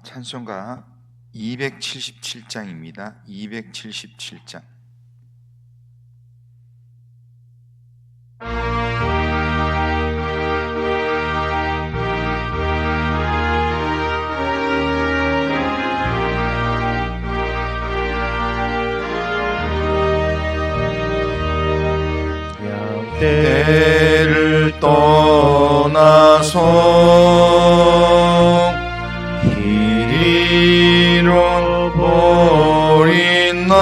찬송가 277장입니다. 277장. 때를 떠나서 길 잃어버린 나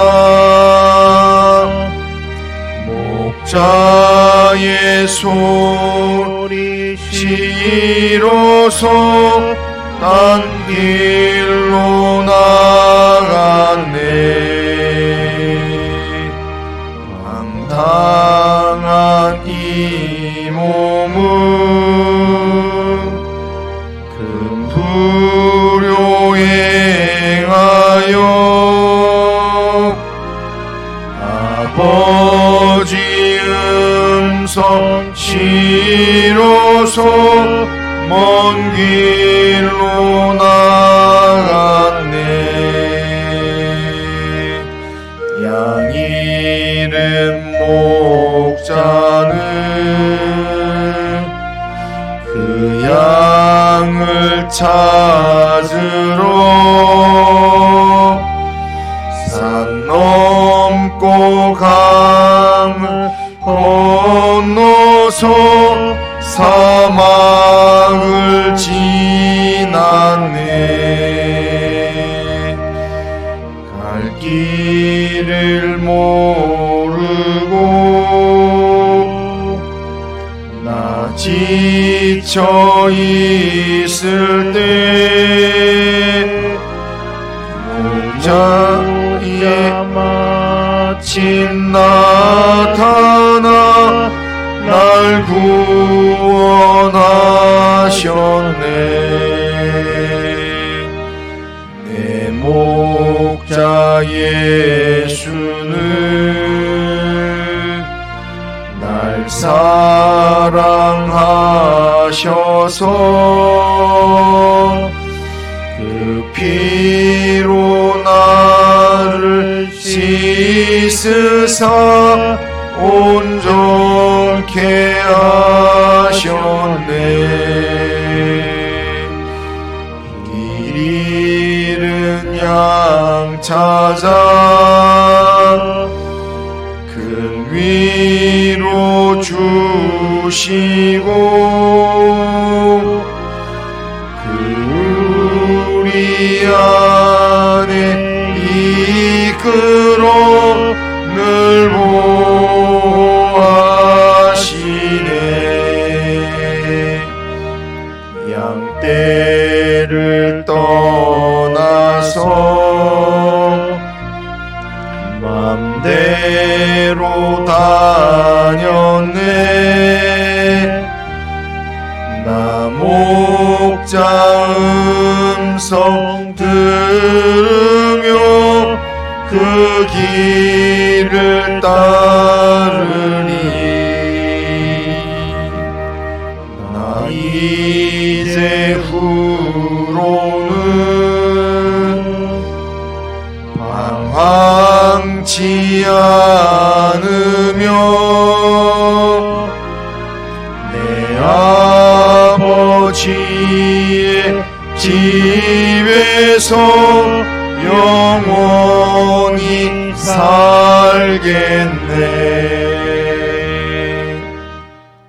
목자의 소리 싫어서 딴 길로 나갔네. 황당한 이 몸은 금 불효행하여 아버지 음성 싫어서 먼 길로 나갔네. 양 잃은 목자는 그 양을 찾으러 산 넘고 강을 건너서 사막을 지났네. 갈 길을 모르고 나 지쳐 있을 때 목자의 마침 나타나 날 구원하셨네. 내 목자 예수는 날 사랑하셔서 그 피로 나를 씻으사 온전케 하셨네. 길 잃은 양 찾아 큰 위로 주시고 그 우리 안에 이끌어 늘 보호하시네. 양떼를 떠나서 맘대로 다녔네. 나 목자 음성 들으며 그 길을 따르니 나 이제 후로는 방황치 않으며 내 아버지의 집에서 영원히 살겠네.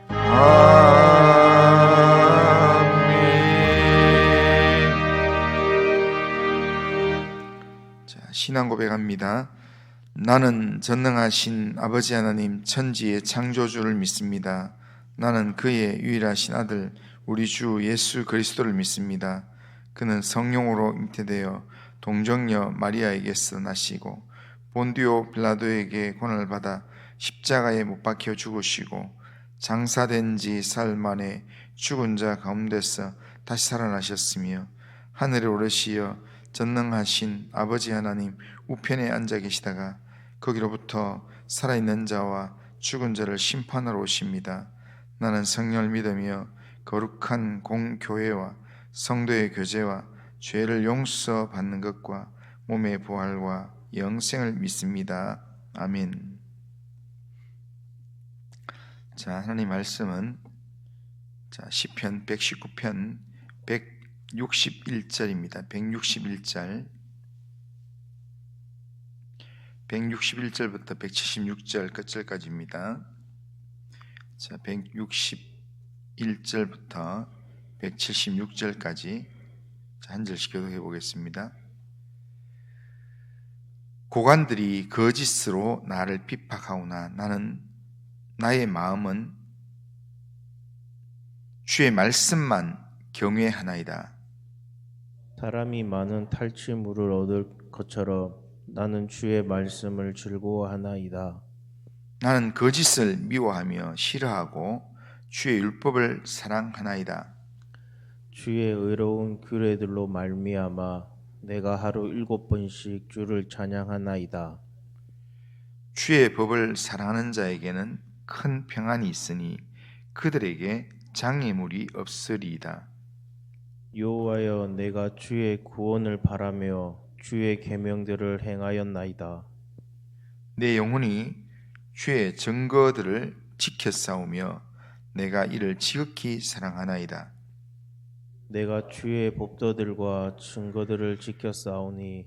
아멘. 신앙 고백합니다. 나는 전능하신 아버지 하나님 천지의 창조주를 믿습니다. 나는 그의 유일하신 아들 우리 주 예수 그리스도를 믿습니다. 그는 성령으로 잉태되어 동정녀 마리아에게서 나시고 본디오 빌라도에게 고난을 받아 십자가에 못 박혀 죽으시고 장사된 지 사흘 만에 죽은 자 가운데서 다시 살아나셨으며 하늘에 오르시어 전능하신 아버지 하나님 우편에 앉아 계시다가 거기로부터 살아있는 자와 죽은 자를 심판하러 오십니다. 나는 성령을 믿으며 거룩한 공교회와 성도의 교제와 죄를 용서받는 것과 몸의 부활과 영생을 믿습니다. 아멘. 자, 하나님 말씀은 시편 119편 161절입니다. 161절 161절부터 176절 끝절까지입니다. 자, 161절부터 176절까지 한 절씩 교독해 보겠습니다. 고관들이 거짓으로 나를 핍박하오나 나의 마음은 주의 말씀만 경외하나이다. 사람이 많은 탈취물을 얻을 것처럼 나는 주의 말씀을 즐거워하나이다. 나는 거짓을 미워하며 싫어하고 주의 율법을 사랑하나이다. 주의 의로운 규례들로 말미암아 내가 하루 7번씩 주를 찬양하나이다. 주의 법을 사랑하는 자에게는 큰 평안이 있으니 그들에게 장애물이 없으리이다. 여호와여, 내가 주의 구원을 바라며 주의 계명들을 행하였나이다. 내 영혼이 주의 증거들을 지켰사오며 내가 이를 지극히 사랑하나이다. 내가 주의 법도들과 증거들을 지켰사오니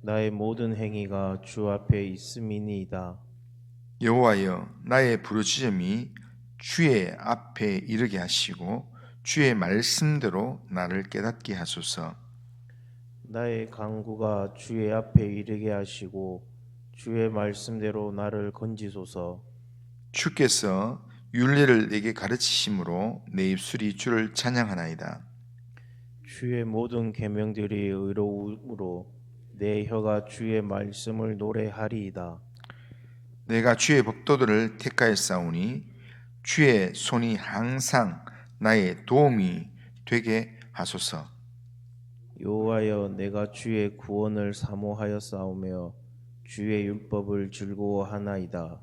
나의 모든 행위가 주 앞에 있음이니이다. 여호와여, 나의 부르짖음이 주의 앞에 이르게 하시고 주의 말씀대로 나를 깨닫게 하소서. 나의 간구가 주의 앞에 이르게 하시고 주의 말씀대로 나를 건지소서. 주께서 율례를 내게 가르치심으로 내 입술이 주를 찬양하나이다. 주의 모든 계명들이 의로우므로 내 혀가 주의 말씀을 노래하리이다. 내가 주의 법도들을 택하였사오니 주의 손이 항상 나의 도움이 되게 하소서. 여호와여, 내가 주의 구원을 사모하였사오며 주의 율법을 즐거워하나이다.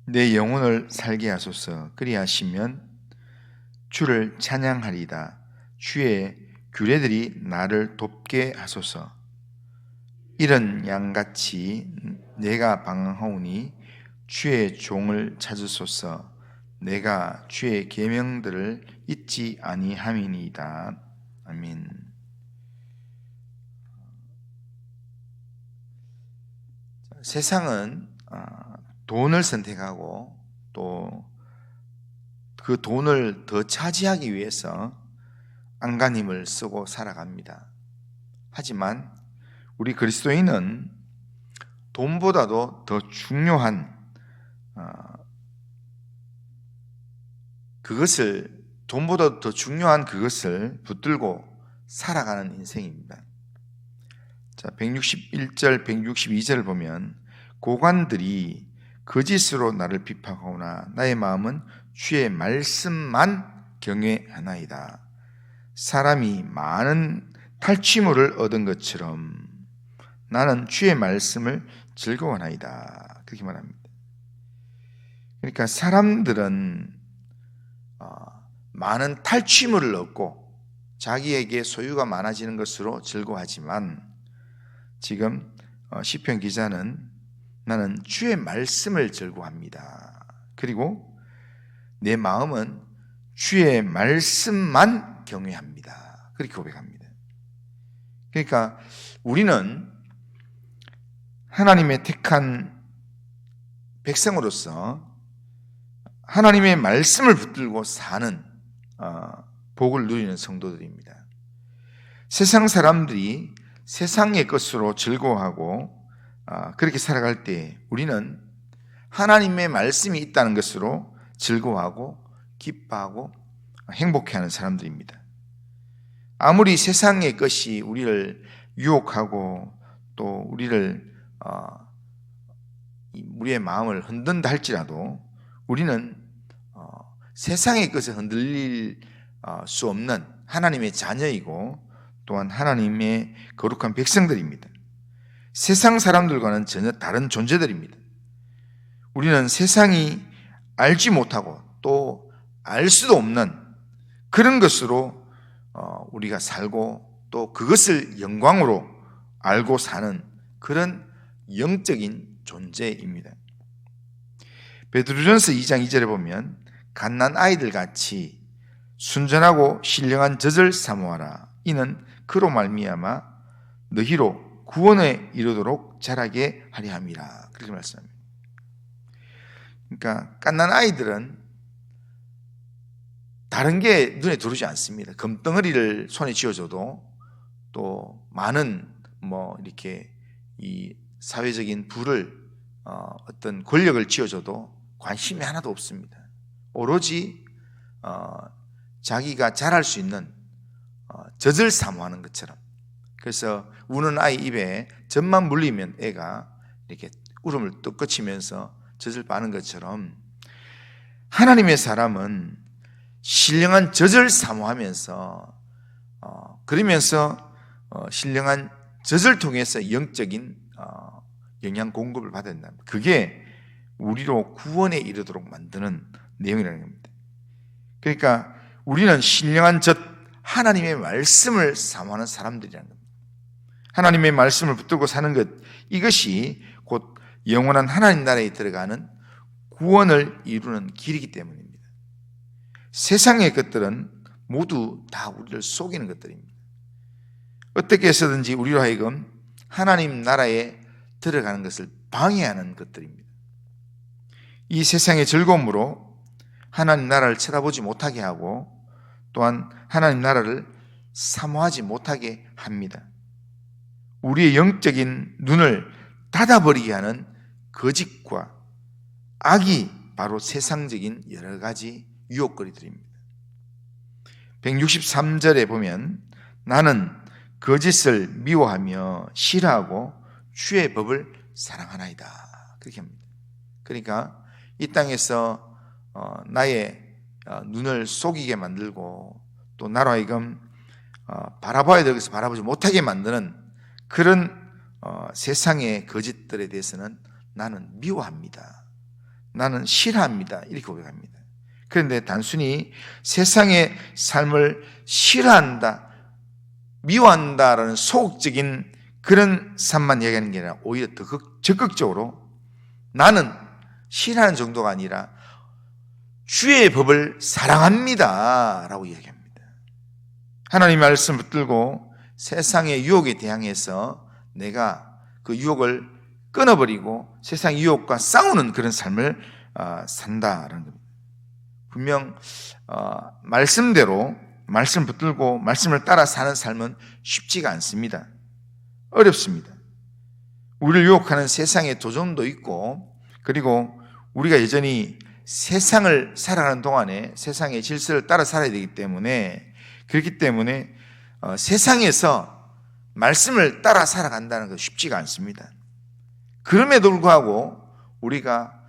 내 영혼을 살게 하소서. 그리하시면 주를 찬양하리이다. 주의 규례들이 나를 돕게 하소서. 이런 양같이 내가 방황하오니 주의 종을 찾으소서. 내가 주의 계명들을 잊지 아니함이니이다. 아멘. 세상은 돈을 선택하고 또 그 돈을 더 차지하기 위해서 안간힘을 쓰고 살아갑니다. 하지만 우리 그리스도인은 돈보다도 더 중요한 돈보다 더 중요한 그것을 붙들고 살아가는 인생입니다. 자, 161절, 162절을 보면 고관들이 거짓으로 나를 핍박하오나 나의 마음은 주의 말씀만 경외하나이다. 사람이 많은 탈취물을 얻은 것처럼 나는 주의 말씀을 즐거워하나이다. 그렇게 말합니다. 그러니까 사람들은 많은 탈취물을 얻고 자기에게 소유가 많아지는 것으로 즐거워하지만 지금 시편 기자는 나는 주의 말씀을 즐거워합니다. 그리고 내 마음은 주의 말씀만 경외합니다. 그렇게 고백합니다. 그러니까 우리는 하나님의 택한 백성으로서 하나님의 말씀을 붙들고 사는 복을 누리는 성도들입니다. 세상 사람들이 세상의 것으로 즐거워하고 그렇게 살아갈 때 우리는 하나님의 말씀이 있다는 것으로 즐거워하고 기뻐하고 행복해하는 사람들입니다. 아무리 세상의 것이 우리를 유혹하고 또 우리의 마음을 흔든다 할지라도 우리는 세상의 것에 흔들릴 수 없는 하나님의 자녀이고 또한 하나님의 거룩한 백성들입니다. 세상 사람들과는 전혀 다른 존재들입니다. 우리는 세상이 알지 못하고 또 알 수도 없는 그런 것으로 우리가 살고 또 그것을 영광으로 알고 사는 그런 영적인 존재입니다. 베드로전서 2장 2절에 보면 갓난 아이들 같이 순전하고 신령한 젖을 사모하라. 이는 그로 말미암아 너희로 구원에 이르도록 자라게 하려 함이라. 그렇게 말씀합니다. 그러니까 갓난 아이들은 다른 게 눈에 들어오지 않습니다. 금덩어리를 손에 쥐어줘도 또 많은 이렇게 이 사회적인 부를 어떤 권력을 쥐어줘도 관심이 하나도 없습니다. 오로지 자기가 자랄 수 있는 젖을 사모하는 것처럼. 그래서 우는 아이 입에 젖만 물리면 애가 이렇게 울음을 뚝 그치면서 젖을 빠는 것처럼 하나님의 사람은 신령한 젖을 사모하면서 그러면서 신령한 젖을 통해서 영적인 영양 공급을 받아야 된다. 그게 우리로 구원에 이르도록 만드는 내용이라는 겁니다. 그러니까 우리는 신령한 젖 하나님의 말씀을 사모하는 사람들이라는 겁니다. 하나님의 말씀을 붙들고 사는 것, 이것이 곧 영원한 하나님 나라에 들어가는 구원을 이루는 길이기 때문입니다. 세상의 것들은 모두 다 우리를 속이는 것들입니다. 어떻게 해서든지 우리로 하여금 하나님 나라에 들어가는 것을 방해하는 것들입니다. 이 세상의 즐거움으로 하나님 나라를 쳐다보지 못하게 하고 또한 하나님 나라를 사모하지 못하게 합니다. 우리의 영적인 눈을 닫아버리게 하는 거짓과 악이 바로 세상적인 여러 가지 유혹거리들입니다. 163절에 보면 나는 거짓을 미워하며 싫어하고 주의 법을 사랑하나이다. 그렇게 합니다. 그러니까 이 땅에서 나의 눈을 속이게 만들고 또 나로 하여금 바라봐야 될 것을 바라보지 못하게 만드는 그런 세상의 거짓들에 대해서는 나는 미워합니다. 나는 싫어합니다. 이렇게 고백합니다. 그런데 단순히 세상의 삶을 싫어한다, 미워한다라는 소극적인 그런 삶만 얘기하는 게 아니라 오히려 더 적극적으로 나는 싫어하는 정도가 아니라 주의 법을 사랑합니다 라고 이야기합니다. 하나님의 말씀을 붙들고 세상의 유혹에 대항해서 내가 그 유혹을 끊어버리고 세상 유혹과 싸우는 그런 삶을 산다라는 겁니다. 분명 말씀대로 말씀 붙들고 말씀을 따라 사는 삶은 쉽지가 않습니다. 어렵습니다. 우리를 유혹하는 세상의 도전도 있고, 그리고 우리가 여전히 세상을 살아가는 동안에 세상의 질서를 따라 살아야 되기 때문에, 그렇기 때문에 세상에서 말씀을 따라 살아간다는 것 쉽지가 않습니다. 그럼에도 불구하고 우리가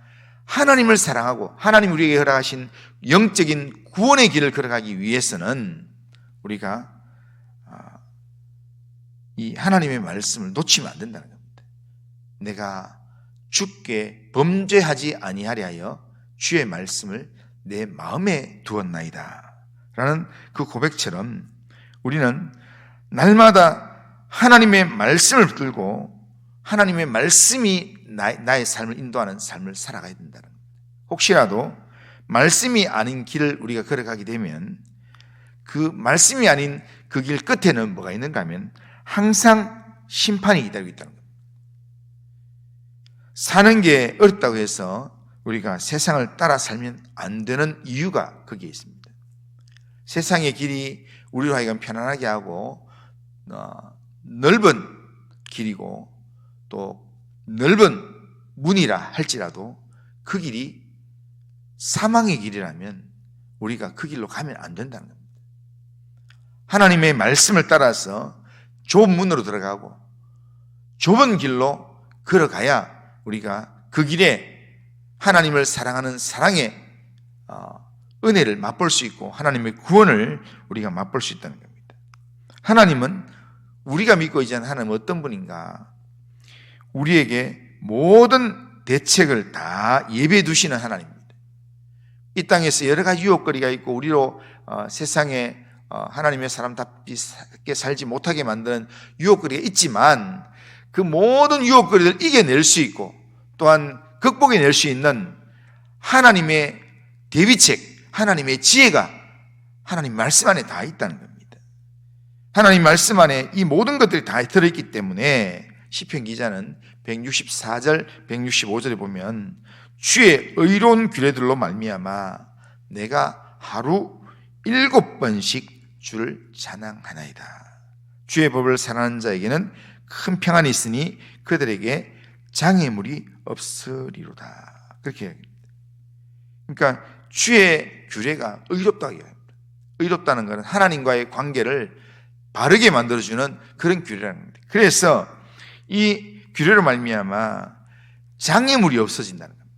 하나님을 사랑하고 하나님 우리에게 허락하신 영적인 구원의 길을 걸어가기 위해서는 우리가 이 하나님의 말씀을 놓치면 안 된다는 겁니다. 내가 주께 범죄하지 아니하려 하여 주의 말씀을 내 마음에 두었나이다 라는 그 고백처럼 우리는 날마다 하나님의 말씀을 붙들고 하나님의 말씀이 나의 삶을 인도하는 삶을 살아가야 된다는 겁니다. 혹시라도 말씀이 아닌 길을 우리가 걸어가게 되면 그 말씀이 아닌 그 길 끝에는 뭐가 있는가 하면 항상 심판이 기다리고 있다는 겁니다. 사는 게 어렵다고 해서 우리가 세상을 따라 살면 안 되는 이유가 거기에 있습니다. 세상의 길이 우리로 하여금 편안하게 하고 넓은 길이고 또 넓은 문이라 할지라도 그 길이 사망의 길이라면 우리가 그 길로 가면 안 된다는 겁니다. 하나님의 말씀을 따라서 좁은 문으로 들어가고 좁은 길로 걸어가야 우리가 그 길에 하나님을 사랑하는 사랑의 은혜를 맛볼 수 있고 하나님의 구원을 우리가 맛볼 수 있다는 겁니다. 하나님은 우리가 믿고 있는 하나님은 어떤 분인가? 우리에게 모든 대책을 다 예배해 두시는 하나님입니다. 이 땅에서 여러 가지 유혹거리가 있고 우리로 세상에 하나님의 사람답게 살지 못하게 만드는 유혹거리가 있지만 그 모든 유혹거리를 이겨낼 수 있고 또한 극복해낼 수 있는 하나님의 대비책, 하나님의 지혜가 하나님 말씀 안에 다 있다는 겁니다. 하나님 말씀 안에 이 모든 것들이 다 들어있기 때문에 시편 기자는 164절, 165절에 보면 주의 의로운 규례들로 말미암아 내가 하루 7번씩 주를 찬양하나이다. 주의 법을 사랑하는 자에게는 큰 평안이 있으니 그들에게 장애물이 없으리로다. 그렇게 이야기합니다. 그러니까 주의 규례가 의롭다고 이야기합니다. 의롭다는 것은 하나님과의 관계를 바르게 만들어주는 그런 규례라는 겁니다. 그래서 이 규례로 말미암아 장애물이 없어진다는 겁니다.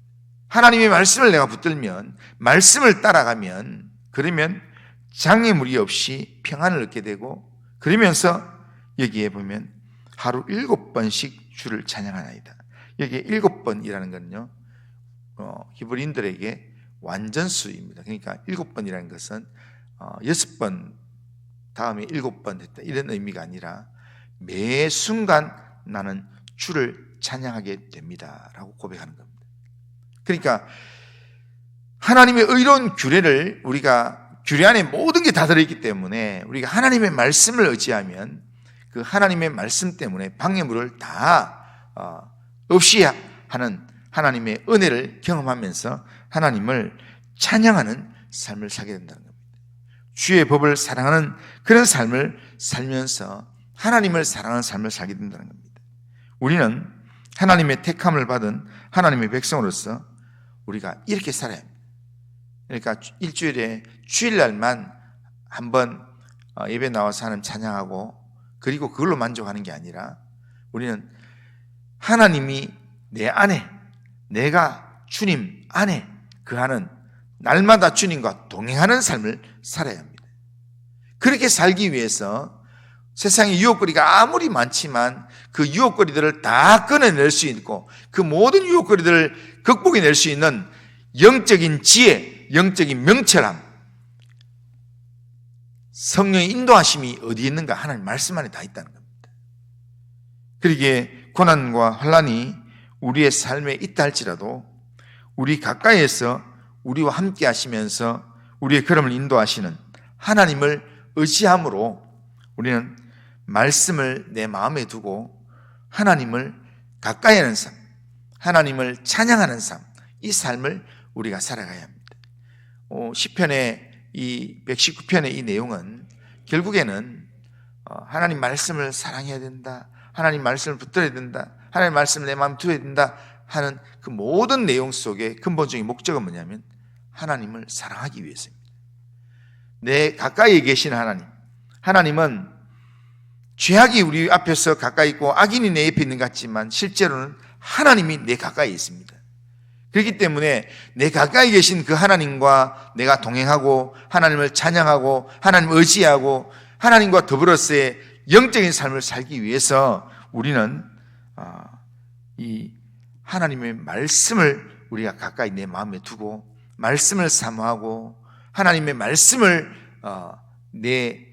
하나님의 말씀을 내가 붙들면, 말씀을 따라가면, 그러면 장애물이 없이 평안을 얻게 되고, 그러면서 여기에 보면 하루 7번씩 주를 찬양하나이다. 여기에 7번이라는 건요, 히브리인들에게 완전수입니다. 그러니까 7번이라는 것은 6번 다음에 7번 했다 이런 의미가 아니라 매 순간 나는 주를 찬양하게 됩니다 라고 고백하는 겁니다. 그러니까 하나님의 의로운 규례를 우리가 규례 안에 모든 게 다 들어있기 때문에 우리가 하나님의 말씀을 의지하면 그 하나님의 말씀 때문에 방해물을 다 없이 하는 하나님의 은혜를 경험하면서 하나님을 찬양하는 삶을 살게 된다는 겁니다. 주의 법을 사랑하는 그런 삶을 살면서 하나님을 사랑하는 삶을 살게 된다는 겁니다. 우리는 하나님의 택함을 받은 하나님의 백성으로서 우리가 이렇게 살아야 합니다. 그러니까 일주일에 주일날만 한번 예배 나와서 하나님 찬양하고 그리고 그걸로 만족하는 게 아니라 우리는 하나님이 내 안에, 내가 주님 안에 그하는 날마다 주님과 동행하는 삶을 살아야 합니다. 그렇게 살기 위해서 세상의 유혹거리가 아무리 많지만 그 유혹거리들을 다 끊어낼 수 있고 그 모든 유혹거리들을 극복해낼 수 있는 영적인 지혜, 영적인 명철함, 성령의 인도하심이 어디에 있는가? 하나님 말씀 안에 다 있다는 겁니다. 그러기에 고난과 환난이 우리의 삶에 있다 할지라도 우리 가까이에서 우리와 함께 하시면서 우리의 걸음을 인도하시는 하나님을 의지함으로 우리는 말씀을 내 마음에 두고 하나님을 가까이 하는 삶, 하나님을 찬양하는 삶, 이 삶을 우리가 살아가야 합니다. 시편의 이 119편의 이 내용은 결국에는 하나님 말씀을 사랑해야 된다, 하나님 말씀을 붙들어야 된다, 하나님 말씀을 내 마음에 두어야 된다 하는 그 모든 내용 속에 근본적인 목적은 뭐냐면 하나님을 사랑하기 위해서입니다. 내 가까이에 계신 하나님, 하나님은 죄악이 우리 앞에서 가까이 있고 악인이 내 옆에 있는 것 같지만 실제로는 하나님이 내 가까이 있습니다. 그렇기 때문에 내 가까이 계신 그 하나님과 내가 동행하고 하나님을 찬양하고 하나님을 의지하고 하나님과 더불어서의 영적인 삶을 살기 위해서 우리는 이 하나님의 말씀을 우리가 가까이 내 마음에 두고 말씀을 사모하고 하나님의 말씀을 내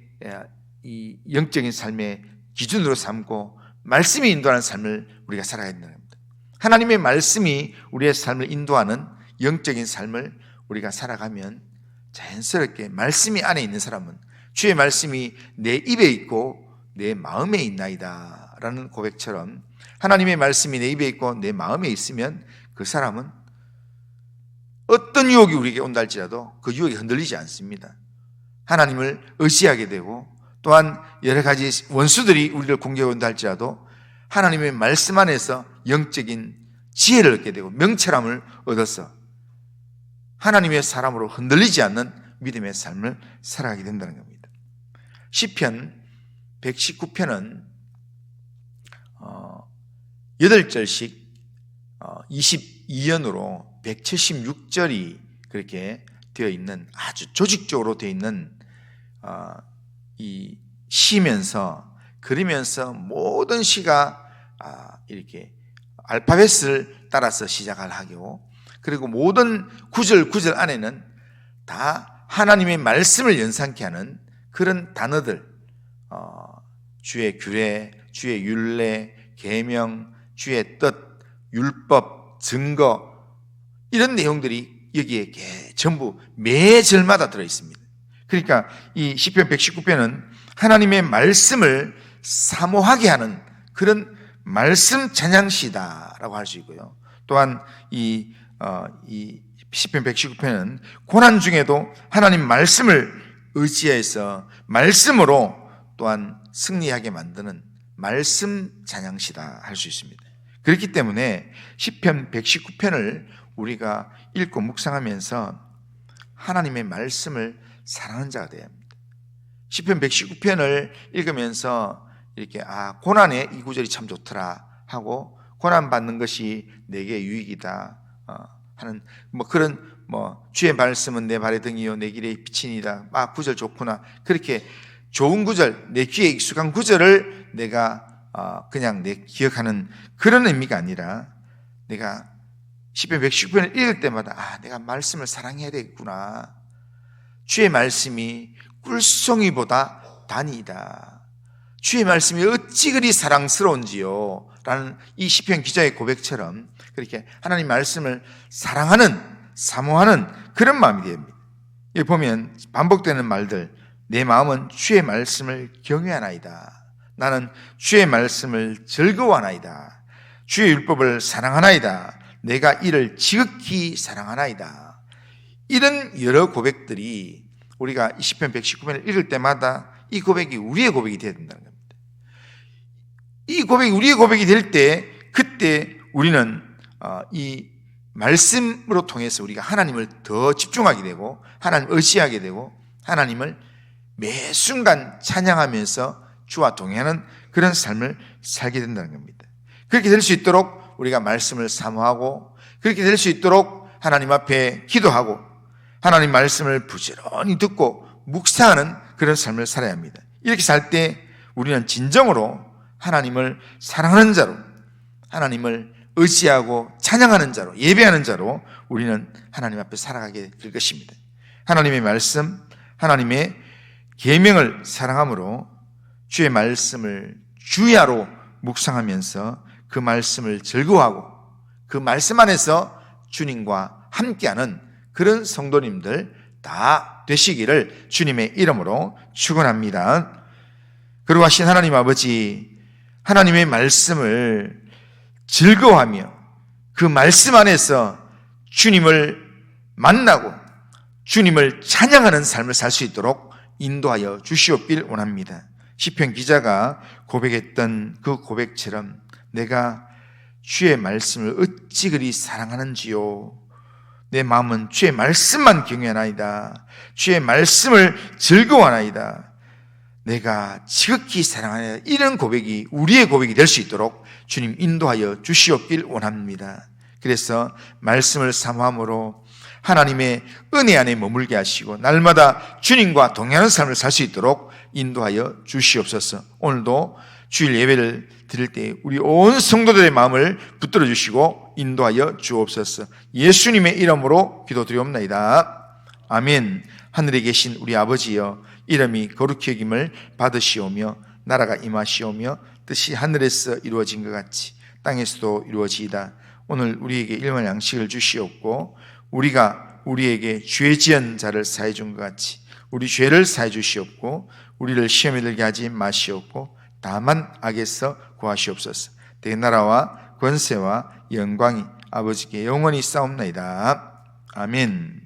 이 영적인 삶의 기준으로 삼고 말씀이 인도하는 삶을 우리가 살아야 된다는 겁니다. 하나님의 말씀이 우리의 삶을 인도하는 영적인 삶을 우리가 살아가면 자연스럽게 말씀이 안에 있는 사람은 주의 말씀이 내 입에 있고 내 마음에 있나이다 라는 고백처럼 하나님의 말씀이 내 입에 있고 내 마음에 있으면 그 사람은 어떤 유혹이 우리에게 온다 할지라도 그 유혹이 흔들리지 않습니다. 하나님을 의지하게 되고 또한 여러 가지 원수들이 우리를 공격해 온다 할지라도 하나님의 말씀 안에서 영적인 지혜를 얻게 되고 명철함을 얻어서 하나님의 사람으로 흔들리지 않는 믿음의 삶을 살아가게 된다는 겁니다. 시편 119편은 8절씩 22연으로 176절이 그렇게 되어 있는 아주 조직적으로 되어 있는 이 시면서 그리면서 모든 시가 이렇게 알파벳을 따라서 시작을 하고 그리고 모든 구절 안에는 다 하나님의 말씀을 연상케 하는 그런 단어들, 주의 규례, 주의 율례, 계명, 주의 뜻, 율법, 증거, 이런 내용들이 여기에 전부 매 절마다 들어있습니다. 그러니까 이 시편 119편은 하나님의 말씀을 사모하게 하는 그런 말씀 찬양시다라고 할 수 있고요. 또한 이 시편 119편은 고난 중에도 하나님 말씀을 의지해서 말씀으로 또한 승리하게 만드는 말씀 찬양시다 할 수 있습니다. 그렇기 때문에 시편 119편을 우리가 읽고 묵상하면서 하나님의 말씀을 사랑하는 자가 되어야 합니다. 시편 119편을 읽으면서 이렇게 고난에 이 구절이 참 좋더라 하고 고난 받는 것이 내게 유익이다 하는 그런 주의 말씀은 내 발의 등이요 내 길의 빛이니이다. 구절 좋구나. 그렇게 좋은 구절, 내 귀에 익숙한 구절을 내가 그냥 기억하는 그런 의미가 아니라 내가 시편 119편을 읽을 때마다 내가 말씀을 사랑해야 되겠구나. 주의 말씀이 꿀송이보다 단이다. 주의 말씀이 어찌 그리 사랑스러운지요 라는 이 시편 기자의 고백처럼 그렇게 하나님 말씀을 사랑하는, 사모하는 그런 마음이 됩니다. 여기 보면 반복되는 말들, 내 마음은 주의 말씀을 경외하나이다. 나는 주의 말씀을 즐거워하나이다. 주의 율법을 사랑하나이다. 내가 이를 지극히 사랑하나이다. 이런 여러 고백들이 우리가 이 시편 119편을 읽을 때마다 이 고백이 우리의 고백이 되어야 된다는 겁니다. 이 고백이 우리의 고백이 될 때 그때 우리는 이 말씀으로 통해서 우리가 하나님을 더 집중하게 되고 하나님을 의지하게 되고 하나님을 매 순간 찬양하면서 주와 동행하는 그런 삶을 살게 된다는 겁니다. 그렇게 될 수 있도록 우리가 말씀을 사모하고 그렇게 될 수 있도록 하나님 앞에 기도하고 하나님 말씀을 부지런히 듣고 묵상하는 그런 삶을 살아야 합니다. 이렇게 살 때 우리는 진정으로 하나님을 사랑하는 자로 하나님을 의지하고 찬양하는 자로 예배하는 자로 우리는 하나님 앞에 살아가게 될 것입니다. 하나님의 말씀, 하나님의 계명을 사랑함으로 주의 말씀을 주야로 묵상하면서 그 말씀을 즐거워하고 그 말씀 안에서 주님과 함께하는 그런 성도님들 다 되시기를 주님의 이름으로 축원합니다. 그리고 하신 하나님 아버지, 하나님의 말씀을 즐거워하며 그 말씀 안에서 주님을 만나고 주님을 찬양하는 삶을 살 수 있도록 인도하여 주시옵길 원합니다. 시편 기자가 고백했던 그 고백처럼 내가 주의 말씀을 어찌 그리 사랑하는지요. 내 마음은 주의 말씀만 경외하나이다. 주의 말씀을 즐거워하나이다. 내가 지극히 사랑하나이다. 이런 고백이 우리의 고백이 될 수 있도록 주님 인도하여 주시옵길 원합니다. 그래서 말씀을 사모함으로 하나님의 은혜 안에 머물게 하시고 날마다 주님과 동행하는 삶을 살 수 있도록 인도하여 주시옵소서. 오늘도 주일 예배를 드릴 때 우리 온 성도들의 마음을 붙들어 주시고 인도하여 주옵소서. 예수님의 이름으로 기도드리옵나이다. 아멘. 하늘에 계신 우리 아버지여, 이름이 거룩히 여김을 받으시오며 나라가 임하시오며 뜻이 하늘에서 이루어진 것 같이 땅에서도 이루어지이다. 오늘 우리에게 일만 양식을 주시옵고 우리가 우리에게 죄 지은 자를 사해 준 것 같이 우리 죄를 사해 주시옵고 우리를 시험에 들게 하지 마시옵고 다만 악에서 구하시옵소서. 내 나라와 권세와 영광이 아버지께 영원히 싸움나이다. 아멘.